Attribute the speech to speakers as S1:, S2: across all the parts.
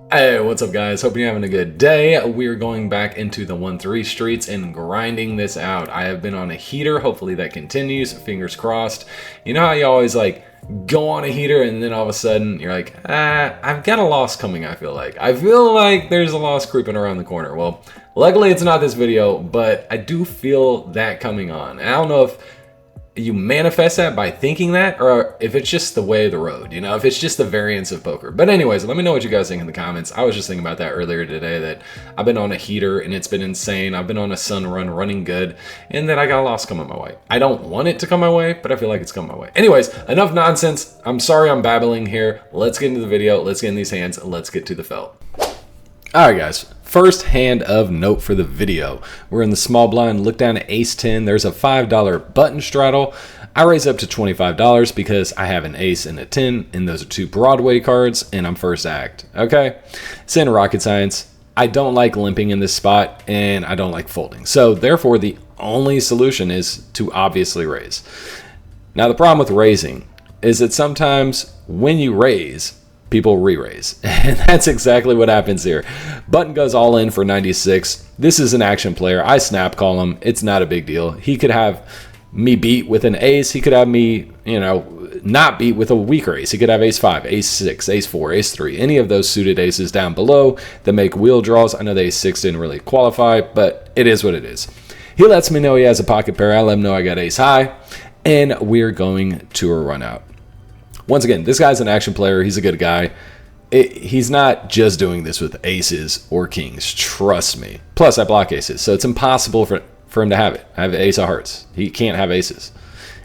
S1: Hey, what's up guys? Hope you're having a good day. We're going back into the 1-3 streets and grinding this out. I have been on a heater. Hopefully that continues. Fingers crossed. You know how you always like go on a heater and then all of a sudden you're like, I've got a loss coming, I feel like there's a loss creeping around the corner. Well, luckily it's not this video, but I do feel that coming on. And I don't know if you manifest that by thinking that, or if it's just the way of the road, you know, if it's just the variance of poker. But anyways, let me know what you guys think in the comments. I was just thinking about that earlier today, that I've been on a heater and it's been insane. I've been on a sun run running good, and that I got a loss coming my way. I don't want it to come my way, but I feel like it's coming my way. Anyways, enough nonsense. I'm sorry I'm babbling here. Let's get into the video. Let's get in these hands. Let's get to the felt. All right, guys. First hand of note for the video. We're in the small blind. Look down at ace 10. There's a $5 button straddle. I raise up to $25 because I have an ace and a 10, and those are two Broadway cards, and I'm first act. Okay? It's in rocket science. I don't like limping in this spot, and I don't like folding. So, therefore, the only solution is to obviously raise. Now, the problem with raising is that sometimes when you raise, people re-raise, and that's exactly what happens here. Button goes all in for 96. This is an action player. I snap call him. It's not a big deal. He could have me beat with an ace. He could have me, not beat with a weaker ace. He could have ace 5, ace 6, ace 4, ace 3, any of those suited aces down below that make wheel draws. I know the ace 6 didn't really qualify, but it is what it is. He lets me know he has a pocket pair. I let him know I got ace high, and we're going to a run out. Once again, this guy's an action player. He's a good guy. He's not just doing this with aces or kings. Trust me. Plus, I block aces, so it's impossible for him to have it. I have ace of hearts. He can't have aces.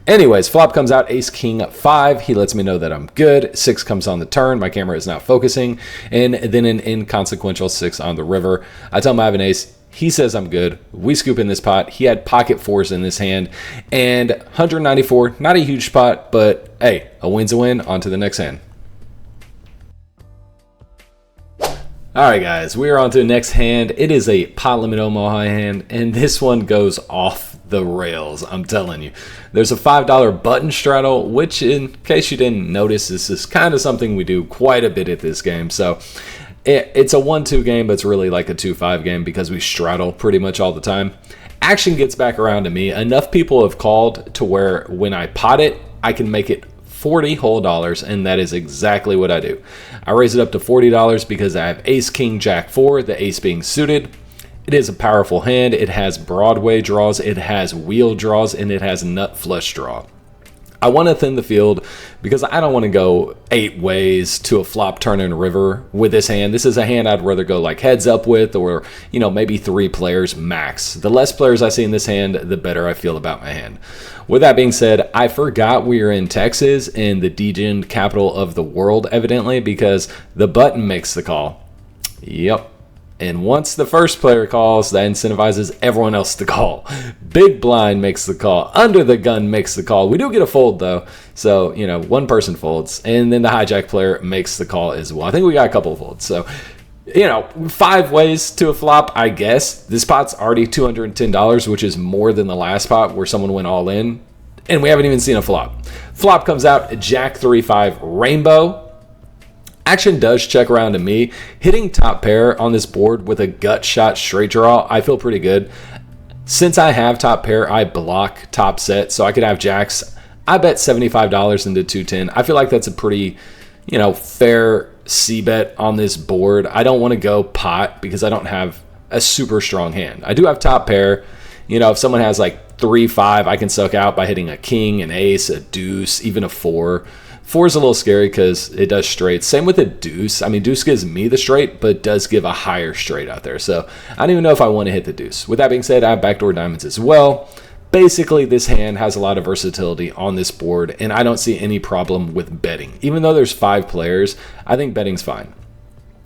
S1: Anyways, flop comes out, ace king 5. He lets me know that I'm good. 6 comes on the turn. My camera is not focusing. And then an inconsequential 6 on the river. I tell him I have an ace. He says I'm good. We scoop in this pot. He had pocket 4s in this hand. And 194, not a huge pot, but hey, a win's a win. On to the next hand. All right, guys, we are on to the next hand. It is a pot limit Omaha hand, and this one goes off the rails, I'm telling you. There's a $5 button straddle, which, in case you didn't notice, this is kind of something we do quite a bit at this game. So it's a 1-2 game, but it's really like a 2-5 game because we straddle pretty much all the time. Action gets back around to me. Enough people have called to where when I pot it, I can make it 40 whole dollars, and that is exactly what I do. I raise it up to $40 because I have ace, king, jack 4, the ace being suited. It is a powerful hand. It has Broadway draws, it has wheel draws, and it has nut flush draw. I want to thin the field because I don't want to go 8 ways to a flop, turn, and river with this hand. This is a hand I'd rather go like heads up with, or maybe 3 players max. The less players I see in this hand, the better I feel about my hand. With that being said, I forgot we are in Texas, in the degen capital of the world, evidently, because the button makes the call. Yep. And once the first player calls, that incentivizes everyone else to call. Big blind makes the call. Under the gun makes the call. We do get a fold, though. So, one person folds. And then the hijack player makes the call as well. I think we got a couple of folds. So, 5 ways to a flop, I guess. This pot's already $210, which is more than the last pot where someone went all in. And we haven't even seen a flop. Flop comes out, jack 3-5 rainbow. Action does check around to me. Hitting top pair on this board with a gut shot straight draw, I feel pretty good. Since I have top pair, I block top set, so I could have jacks. I bet $75 into 210. I feel like that's a pretty, fair c-bet on this board. I don't want to go pot because I don't have a super strong hand. I do have top pair. If someone has like 3-5, I can suck out by hitting a king, an ace, a deuce, even a 4. 4 is a little scary because it does straight. Same with a deuce. I mean, deuce gives me the straight, but does give a higher straight out there. So I don't even know if I want to hit the deuce. With that being said, I have backdoor diamonds as well. Basically, this hand has a lot of versatility on this board, and I don't see any problem with betting. Even though there's 5 players, I think betting's fine.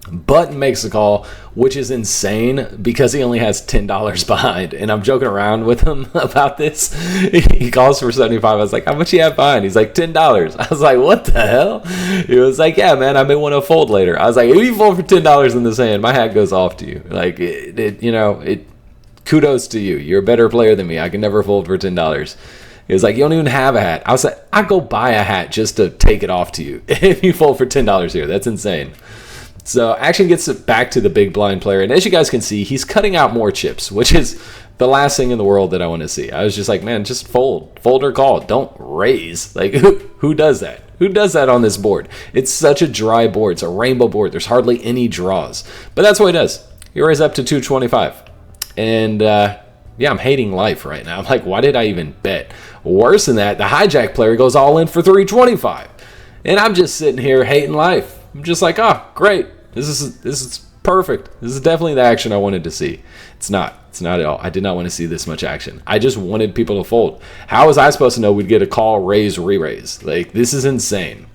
S1: Button makes the call, which is insane because he only has $10 behind. And I'm joking around with him about this. He calls for 75. I was like, how much you have behind? He's like, $10. I was like, what the hell? He was like, yeah, man, I may want to fold later. I was like, if you fold for $10 in this hand, my hat goes off to you. Like, kudos to you. You're a better player than me. I can never fold for $10. He was like, you don't even have a hat. I was like, I go buy a hat just to take it off to you. If you fold for $10 here, that's insane. So action gets it back to the big blind player. And as you guys can see, he's cutting out more chips, which is the last thing in the world that I want to see. I was just like, man, just fold or call. Don't raise. Like, who does that? Who does that on this board? It's such a dry board. It's a rainbow board. There's hardly any draws. But that's what he does. He raises up to 225. And, yeah, I'm hating life right now. I'm like, why did I even bet? Worse than that, the hijack player goes all in for 325. And I'm just sitting here hating life. I'm just like, oh, great. This is perfect. This is definitely the action I wanted to see. It's not. It's not at all. I did not want to see this much action. I just wanted people to fold. How was I supposed to know we'd get a call, raise, re-raise? Like, this is insane.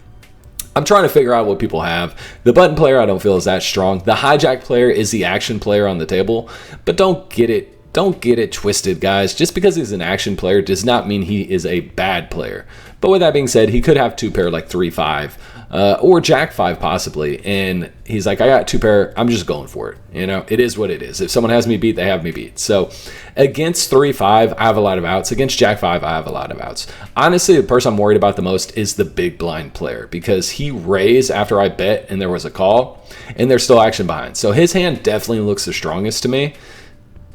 S1: I'm trying to figure out what people have. The button player I don't feel is that strong. The hijack player is the action player on the table, but don't get it twisted, guys. Just because he's an action player does not mean he is a bad player. But with that being said, he could have 2 pair like 3-5 or Jack 5 possibly. And he's like, I got 2 pair. I'm just going for it. You know, it is what it is. If someone has me beat, they have me beat. So against 3-5, I have a lot of outs. Against Jack 5, I have a lot of outs. Honestly, the person I'm worried about the most is the big blind player because he raised after I bet and there was a call and there's still action behind. So his hand definitely looks the strongest to me.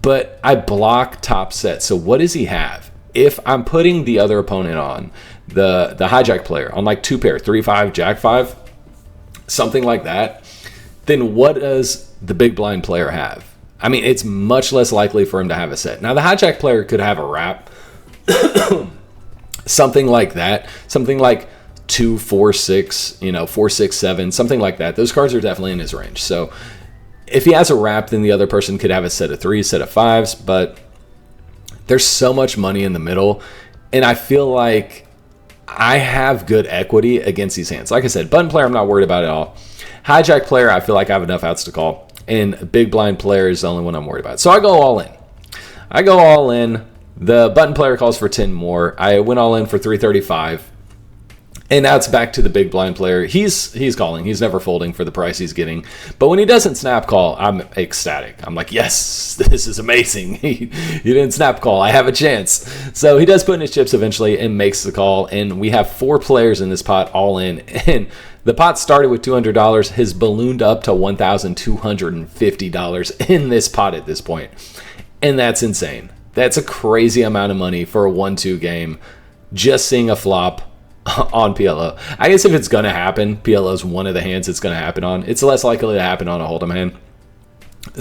S1: But I block top set. So what does he have? If I'm putting the other opponent on, the hijack player, on like 2 pair, 3-5, Jack 5, something like that, then what does the big blind player have? I mean, it's much less likely for him to have a set. Now, the hijack player could have a wrap, something like that, something like 2, 4, 6, 4, 6, 7, something like that. Those cards are definitely in his range. So if he has a wrap, then the other person could have a set of 3s, set of 5s, but there's so much money in the middle, and I feel like I have good equity against these hands. Like I said, button player, I'm not worried about at all. Hijack player, I feel like I have enough outs to call, and big blind player is the only one I'm worried about. So I go all in. The button player calls for 10 more. I went all in for 335. And now it's back to the big blind player. He's calling. He's never folding for the price he's getting. But when he doesn't snap call, I'm ecstatic. I'm like, yes, this is amazing. He didn't snap call. I have a chance. So he does put in his chips eventually and makes the call. And we have 4 players in this pot all in. And the pot started with $200, has ballooned up to $1,250 in this pot at this point. And that's insane. That's a crazy amount of money for a 1-2 game. Just seeing a flop on PLO. I guess if it's going to happen, PLO is one of the hands it's going to happen on. It's less likely to happen on a Hold'em hand.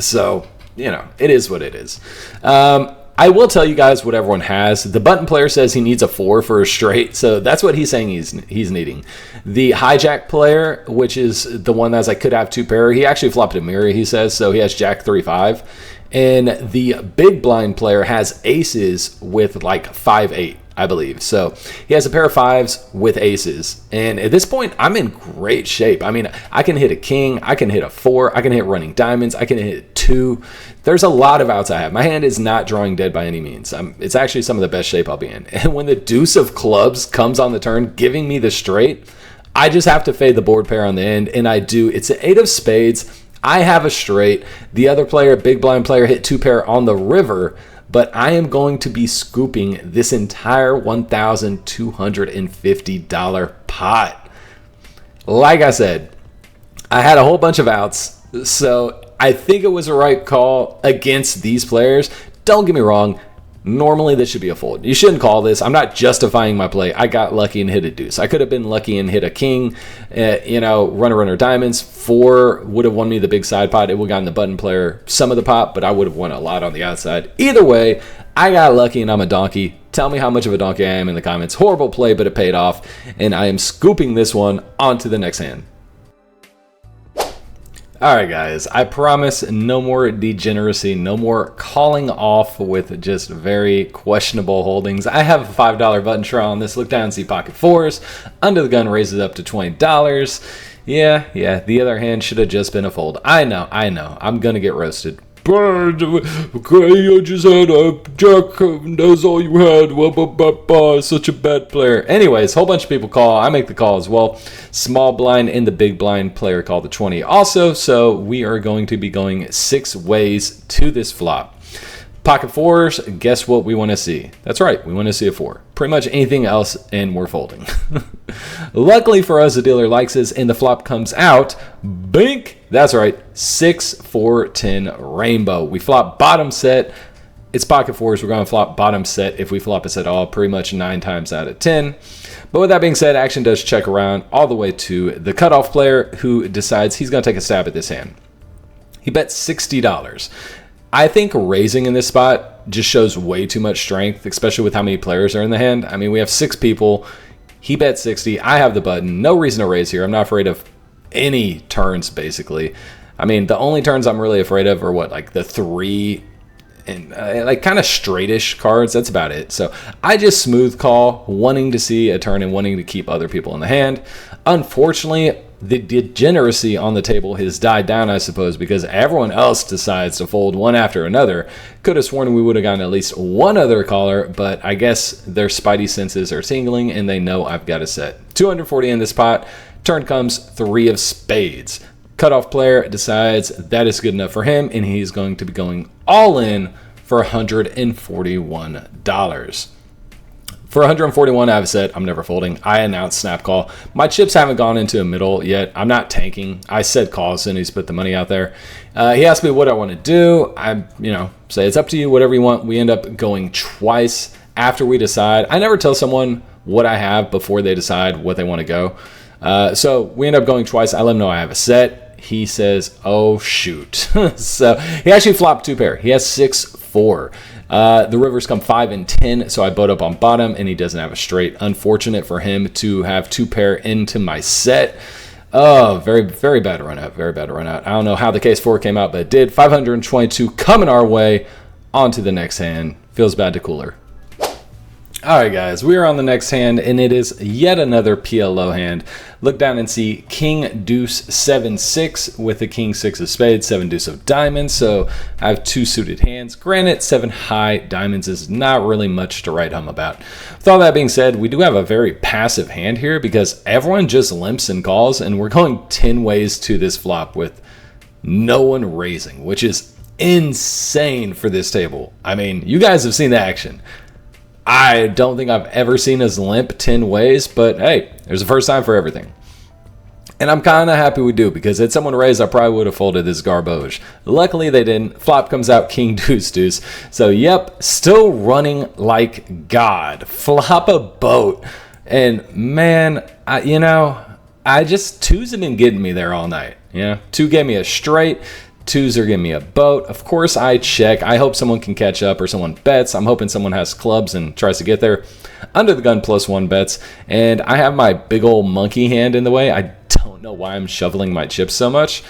S1: So, it is what it is. I will tell you guys what everyone has. The button player says he needs a 4 for a straight, so that's what he's saying he's needing. The hijack player, which is the one that's like could have 2 pair, he actually flopped a mirror, he says, so he has Jack 3-5. And the big blind player has aces with like 5-8. I believe. So he has a pair of 5s with aces. And at this point, I'm in great shape. I mean, I can hit a king. I can hit a 4. I can hit running diamonds. I can hit 2. There's a lot of outs I have. My hand is not drawing dead by any means. It's actually some of the best shape I'll be in. And when the deuce of clubs comes on the turn, giving me the straight, I just have to fade the board pair on the end. And I do. It's an 8 of spades. I have a straight. The other player, big blind player, hit 2 pair on the river. But I am going to be scooping this entire $1,250 pot. Like I said, I had a whole bunch of outs, so I think it was a right call against these players. Don't get me wrong. Normally, this should be a fold. You shouldn't call this. I'm not justifying my play. I got lucky and hit a deuce. I could have been lucky and hit a king, runner diamonds. 4 would have won me the big side pot. It would have gotten the button player some of the pot, but I would have won a lot on the outside. Either way, I got lucky and I'm a donkey. Tell me how much of a donkey I am in the comments. Horrible play, but it paid off. And I am scooping this one onto the next hand. Alright guys, I promise no more degeneracy, no more calling off with just very questionable holdings. I have a $5 button trial on this. Look down and see pocket 4s. Under the gun raises up to $20. Yeah, the other hand should have just been a fold. I know. I'm gonna get roasted. Okay, you just had a jack, that's all you had, such a bad player. Anyways, whole bunch of people call, I make the call as well. Small blind and the big blind player call the 20 also, so we are going to be going 6 ways to this flop. Pocket fours, guess what we want to see? That's right, we want to see a 4. Pretty much anything else, and we're folding. Luckily for us, the dealer likes this, and the flop comes out. Bink! That's right, 6, 4, 10 rainbow. We flop bottom set. It's pocket fours. We're going to flop bottom set if we flop us at all, pretty much 9 times out of 10. But with that being said, action does check around all the way to the cutoff player who decides he's going to take a stab at this hand. He bet $60. I think raising in this spot just shows way too much strength, especially with how many players are in the hand. I mean, we have 6 people. He bet 60. I have the button. No reason to raise here. I'm not afraid of any turns, basically. I mean, the only turns I'm really afraid of are what, like the 3 and like kind of straightish cards. That's about it. So I just smooth call, wanting to see a turn and wanting to keep other people in the hand. Unfortunately, the degeneracy on the table has died down, I suppose, because everyone else decides to fold one after another. Could have sworn we would have gotten at least one other caller, but I guess their spidey senses are tingling and they know I've got a set. 240 in this pot. Turn comes 3 of spades. Cutoff player decides that is good enough for him, and he's going to be going all in for $141. For 141, I have said I'm never folding. I announced snap call. My chips haven't gone into a middle yet. I'm not tanking. I said call as soon as he's put the money out there. He asked me what I want to do. I, say it's up to you, whatever you want. We end up going twice after we decide. I never tell someone what I have before they decide what they want to go. So we end up going twice. I let him know I have a set. He says, oh, shoot. So he actually flopped 2 pair. He has 6-4. The rivers come 5 and 10, so I boat up on bottom, and he doesn't have a straight. Unfortunate for him to have 2 pair into my set. Oh, very, very bad run out. Very bad run out. I don't know how the case 4 came out, but it did. 522 coming our way. On to the next hand. Feels bad to cooler. All right, guys, we are on the next hand, and it is yet another PLO hand. Look down and see King Deuce 7-6 with the King 6 of spades, 7 Deuce of diamonds. So I have 2 suited hands. Granted, 7 high diamonds is not really much to write home about. With all that being said, we do have a very passive hand here because everyone just limps and calls, and we're going 10 ways to this flop with no one raising, which is insane for this table. I mean, you guys have seen the action. I don't think I've ever seen us limp 10 ways, but hey, there's a first time for everything. And I'm kind of happy we do, because had someone raised, I probably would have folded this garbage. Luckily, they didn't. Flop comes out King Deuce Deuce. So, yep, still running like God. Flop a boat. And, man, twos have been getting me there all night. 2 gave me a straight. 2s are giving me a boat. Of course, I check. I hope someone can catch up or someone bets. I'm hoping someone has clubs and tries to get there. Under the gun +1 bets. And I have my big old monkey hand in the way. I don't know why I'm shoveling my chips so much.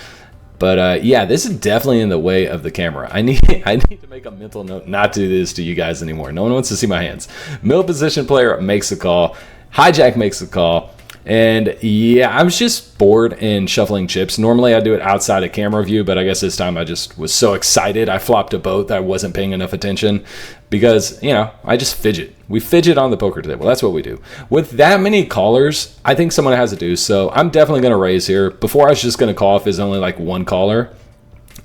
S1: But yeah, this is definitely in the way of the camera. I need to make a mental note not to do this to you guys anymore. No one wants to see my hands. Middle position player makes a call. Hijack makes a call. And yeah, I was just bored and shuffling chips. Normally I do it outside of camera view, but I guess this time I just was so excited. I flopped a boat that I wasn't paying enough attention because, I just fidget. We fidget on the poker table. That's what we do. With that many callers, I think someone has to do. So I'm definitely going to raise here. Before I was just going to call if there's only like one caller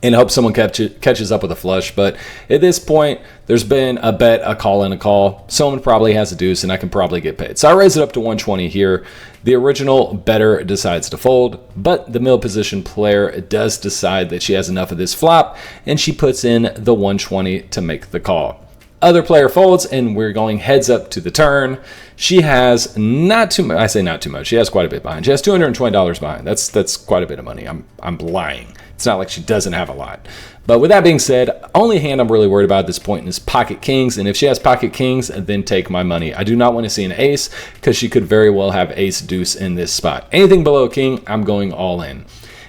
S1: and hope someone catches up with a flush. But at this point, there's been a bet, a call, and a call. Someone probably has a deuce, and I can probably get paid. So I raise it up to 120 here. The original bettor decides to fold, but the middle position player does decide that she has enough of this flop, and she puts in the 120 to make the call. Other player folds, and we're going heads up to the turn. She has not too much. I say not too much. She has quite a bit behind. She has $220 behind. That's quite a bit of money. I'm lying. It's not like she doesn't have a lot. But with that being said, only hand I'm really worried about at this point is pocket kings. And if she has pocket kings, then take my money. I do not want to see an ace because she could very well have ace deuce in this spot. Anything below a king, I'm going all in.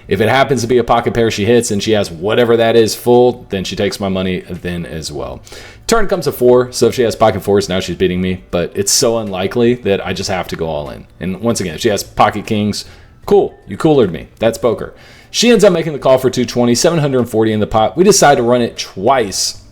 S1: If it happens to be a pocket pair she hits and she has whatever that is full, then she takes my money then as well. Turn comes a 4, so if she has pocket 4s, now she's beating me. But it's so unlikely that I just have to go all in. And once again, if she has pocket kings, cool, you coolered me. That's poker. She ends up making the call for 220, 740 in the pot. We decide to run it twice.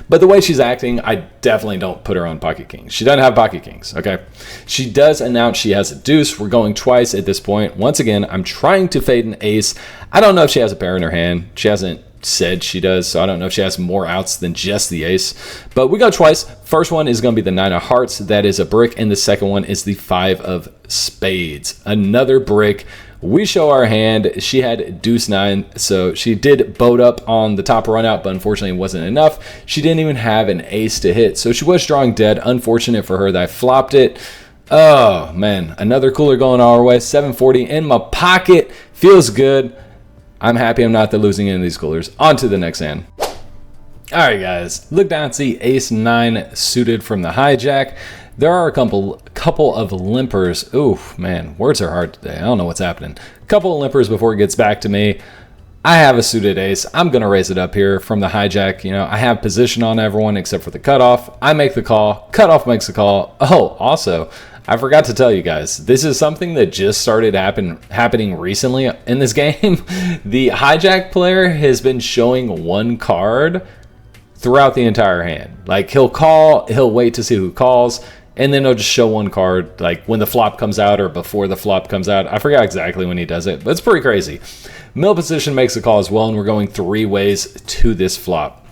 S1: But the way she's acting, I definitely don't put her on pocket kings. She doesn't have pocket kings, okay? She does announce she has a deuce. We're going twice at this point. Once again, I'm trying to fade an ace. I don't know if she has a pair in her hand. She hasn't said she does, so I don't know if she has more outs than just the ace. But we go twice. First one is going to be the 9 of hearts. That is a brick. And the second one is the 5 of spades. Another brick. We show our hand. She had deuce 9, so she did boat up on the top run out, but unfortunately it wasn't enough. She didn't even have an ace to hit, so she was drawing dead. Unfortunate for her that I flopped it. Oh man, another cooler going our way. 740 in my pocket. Feels good. I'm happy I'm not the losing end of these coolers. On to the next hand. All right, guys. Look down and see ace 9 suited from the hijack. There are a couple of limpers. Oof, man, words are hard today. I don't know what's happening. A couple of limpers before it gets back to me. I have a suited ace. I'm going to raise it up here from the hijack. You know, I have position on everyone except for the cutoff. I make the call. Cutoff makes the call. Oh, also, I forgot to tell you guys, this is something that just started happening recently in this game. The hijack player has been showing one card throughout the entire hand. Like, he'll call, he'll wait to see who calls, and then he'll just show one card, like when the flop comes out or before the flop comes out. I forgot exactly when he does it, but it's pretty crazy. Middle position makes the call as well, and we're going 3 ways to this flop.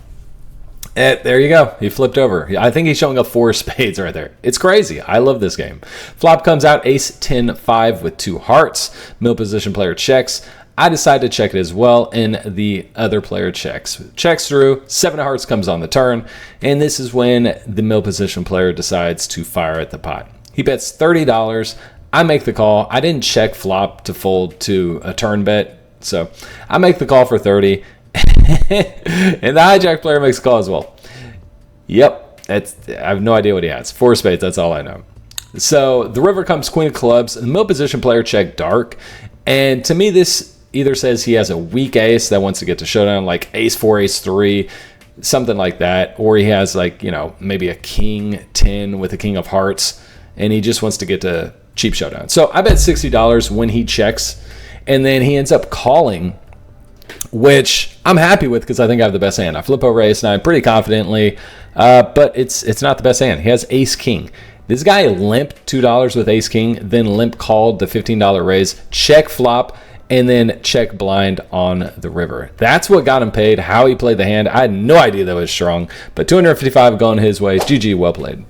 S1: There you go. He flipped over. I think he's showing up 4 spades right there. It's crazy. I love this game. Flop comes out ace 10 5 with 2 hearts. Middle position player checks. I decide to check it as well, and the other player checks. Checks through, 7 of hearts comes on the turn, and this is when the middle position player decides to fire at the pot. He bets $30. I make the call. I didn't check flop to fold to a turn bet, so I make the call for 30, and the hijack player makes a call as well. Yep, I have no idea what he has. 4 spades, that's all I know. So the river comes queen of clubs. The middle position player checked dark, and to me this either says he has a weak ace that wants to get to showdown, like ace 4, ace 3, something like that, or he has, like, you know, maybe a king 10 with a king of hearts, and he just wants to get to cheap showdown. So I bet $60 when he checks, and then he ends up calling, which I'm happy with because I think I have the best hand. I flip over ace 9 pretty confidently, but it's not the best hand. He has ace king. This guy limped $2 with ace king, then limp called the $15 raise, check flop, and then check blind on the river. That's what got him paid. How he played the hand, I had no idea that was strong, but 255 going his way. GG, well played.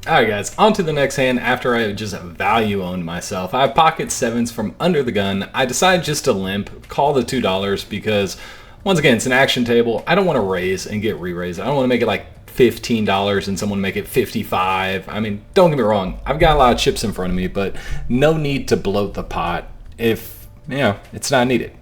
S1: All right, guys, on to the next hand. After I just value owned myself, I have pocket 7s from under the gun. I decide just to limp, call the $2 because, once again, it's an action table. I don't want to raise and get re-raised. I don't want to make it like $15 and someone make it $55. I mean, don't get me wrong. I've got a lot of chips in front of me, but no need to bloat the pot if, you know, it's not needed.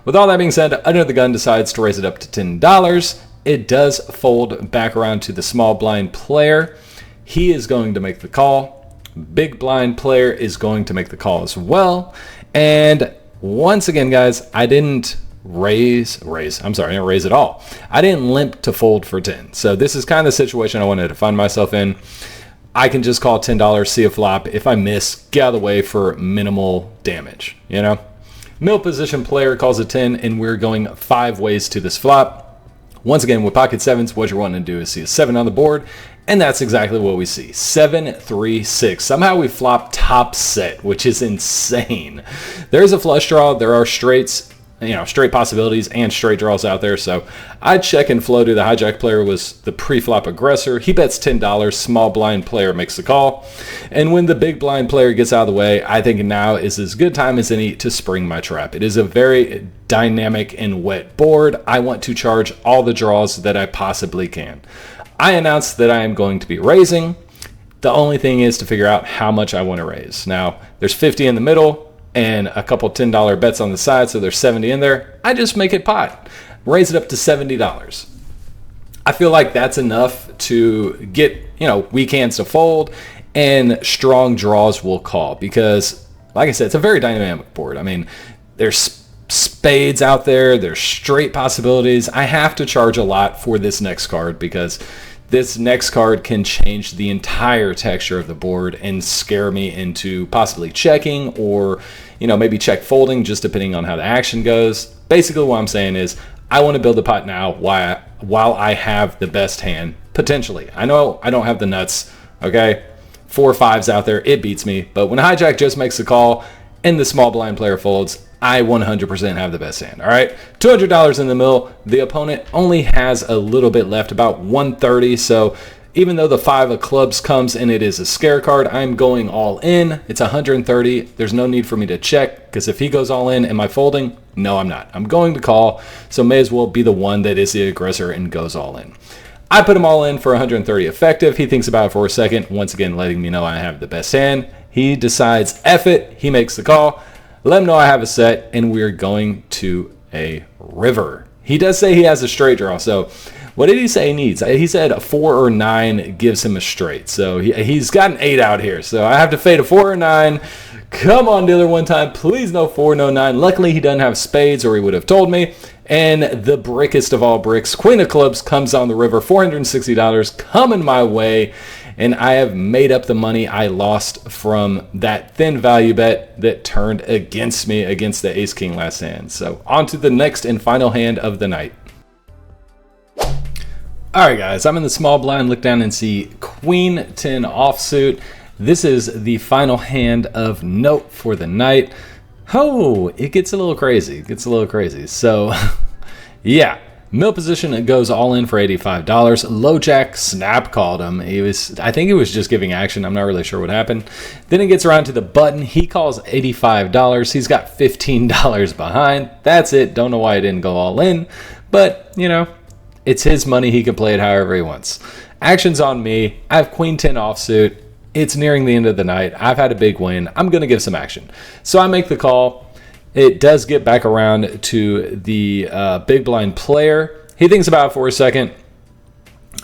S1: With all that being said, under the gun decides to raise it up to $10. It does fold back around to the small blind player. He is going to make the call. Big blind player is going to make the call as well. And once again, guys, I didn't raise it all. I didn't limp to fold for 10. So this is kind of the situation I wanted to find myself in. I can just call $10, see a flop. If I miss, get out of the way for minimal damage, you know? Middle position player calls a 10, and we're going 5 ways to this flop. Once again, with pocket 7s, what you're wanting to do is see a 7 on the board, and that's exactly what we see. 7, 3, 6. Somehow we flop top set, which is insane. There's a flush draw. There are straights, you know, straight possibilities and straight draws out there. So I check and flow to the hijack player was the pre-flop aggressor. He bets $10. Small blind player makes the call. And when the big blind player gets out of the way, I think now is as good time as any to spring my trap. It is a very dynamic and wet board. I want to charge all the draws that I possibly can. I announced that I am going to be raising. The only thing is to figure out how much I want to raise. Now, there's 50 in the middle and a couple $10 bets on the side, so there's 70 in there. I just make it pot. Raise it up to $70. I feel like that's enough to get, you know, weak hands to fold and strong draws will call because, like I said, it's a very dynamic board. I mean, there's spades out there, there's straight possibilities. I have to charge a lot for this next card because this next card can change the entire texture of the board and scare me into possibly checking or, you know, maybe check folding, just depending on how the action goes. Basically what I'm saying is I want to build the pot now while I have the best hand, potentially. I know I don't have the nuts, okay? 4 5s out there, it beats me. But when hijack just makes the call and the small blind player folds, I 100% have the best hand. All right, $200 in the middle. The opponent only has a little bit left, about 130. So even though the 5 of clubs comes and it is a scare card, I'm going all in. It's 130. There's no need for me to check, because if he goes all in, am I folding? No, I'm not. I'm going to call, so may as well be the one that is the aggressor and goes all in. I put him all in for 130 effective. He thinks about it for a second, once again letting me know I have the best hand. He decides F it. He makes the call. Let him know I have a set, and we're going to a river. He does say he has a straight draw, so what did he say he needs? He said a 4 or 9 gives him a straight. So he's got an 8 out here. So I have to fade a 4 or 9. Come on, dealer, one time. Please no 4, no 9. Luckily, he doesn't have spades, or he would have told me. And the brickest of all bricks, Queen of Clubs, comes on the river. $460 coming my way. And I have made up the money I lost from that thin value bet that turned against me against the Ace-King last hand. So on to the next and final hand of the night. All right, guys, I'm in the small blind. Look down and see Queen 10 offsuit. This is the final hand of note for the night. Oh, it gets a little crazy. It gets a little crazy. So, yeah, middle position, it goes all in for $85. Low jack snap called him. I think he was just giving action. I'm not really sure what happened. Then it gets around to the button. He calls $85. He's got $15 behind. That's it. Don't know why I didn't go all in, but you know, it's his money. He can play it however he wants. Action's on me. I have Queen 10 offsuit. It's nearing the end of the night. I've had a big win. I'm going to give some action. So I make the call. It does get back around to the big blind player. He thinks about it for a second.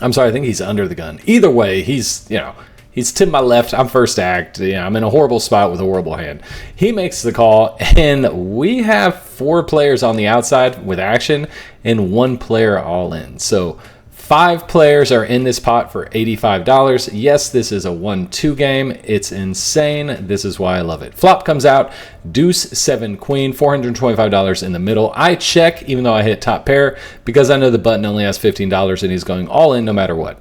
S1: I'm sorry, I think he's under the gun. Either way, he's to my left. I'm first act. I'm in a horrible spot with a horrible hand. He makes the call, and we have 4 players on the outside with action and 1 player all in. So 5 players are in this pot for $85. Yes, this is a 1-2 game. It's insane. This is why I love it. Flop comes out, deuce, 7, queen, $425 in the middle. I check even though I hit top pair because I know the button only has $15 and he's going all in no matter what.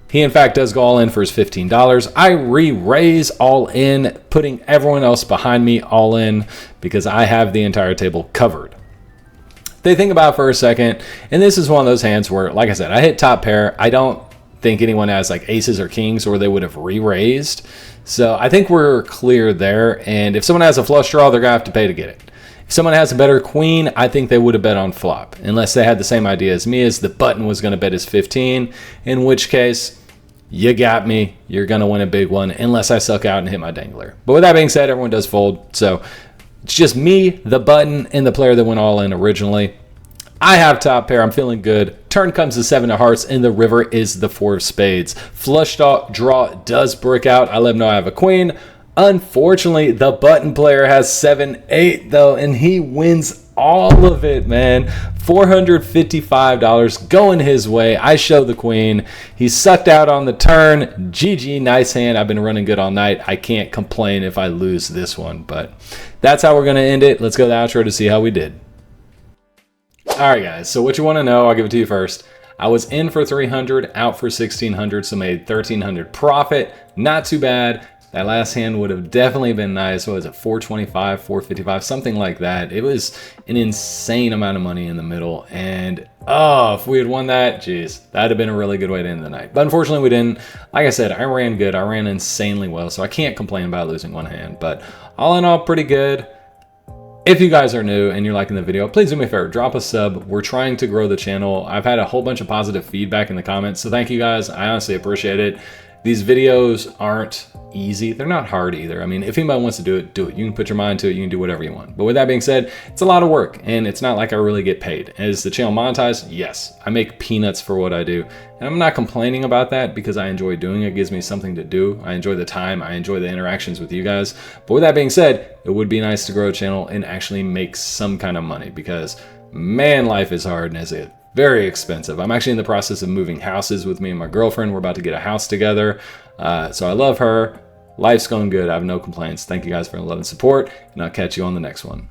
S1: He, in fact, does go all in for his $15. I re-raise all in, putting everyone else behind me all in because I have the entire table covered. They think about it for a second, and this is one of those hands where, like I said, I hit top pair. I don't think anyone has like aces or kings, or they would have re-raised. So I think we're clear there, and if someone has a flush draw, they're going to have to pay to get it. If someone has a better queen, I think they would have bet on flop, unless they had the same idea as me, as the button was going to bet his 15, in which case, you got me. You're going to win a big one, unless I suck out and hit my dangler. But with that being said, everyone does fold, so it's just me, the button, and the player that went all in originally. I have top pair. I'm feeling good. Turn comes the 7 of hearts, and the river is the 4 of spades. Flush draw does brick out. I let him know I have a queen. Unfortunately, the button player has 7-8, though, and he wins all of it, man. $455 going his way. I show the queen. He sucked out on the turn. GG, nice hand. I've been running good all night. I can't complain if I lose this one, but that's how we're going to end it. Let's go to the outro to see how we did. All right, guys, so what you want to know, I'll give it to you first. I was in for 300, out for 1,600, so made 1,300 profit. Not too bad. That last hand would have definitely been nice. What was it, 425, 455, something like that. It was an insane amount of money in the middle. And, oh, if we had won that, geez, that would have been a really good way to end the night. But unfortunately, we didn't. Like I said, I ran good. I ran insanely well, so I can't complain about losing one hand. But all in all, pretty good. If you guys are new and you're liking the video, please do me a favor, drop a sub. We're trying to grow the channel. I've had a whole bunch of positive feedback in the comments, so thank you guys. I honestly appreciate it. These videos aren't easy. They're not hard either. I mean, if anybody wants to do it, do it. You can put your mind to it. You can do whatever you want. But with that being said, it's a lot of work, and it's not like I really get paid. Is the channel monetized? Yes. I make peanuts for what I do. And I'm not complaining about that because I enjoy doing it. It gives me something to do. I enjoy the time. I enjoy the interactions with you guys. But with that being said, it would be nice to grow a channel and actually make some kind of money because, man, life is hard and it's very expensive. I'm actually in the process of moving houses with me and my girlfriend. We're about to get a house together. So I love her. Life's going good. I have no complaints. Thank you guys for the love and support, and I'll catch you on the next one.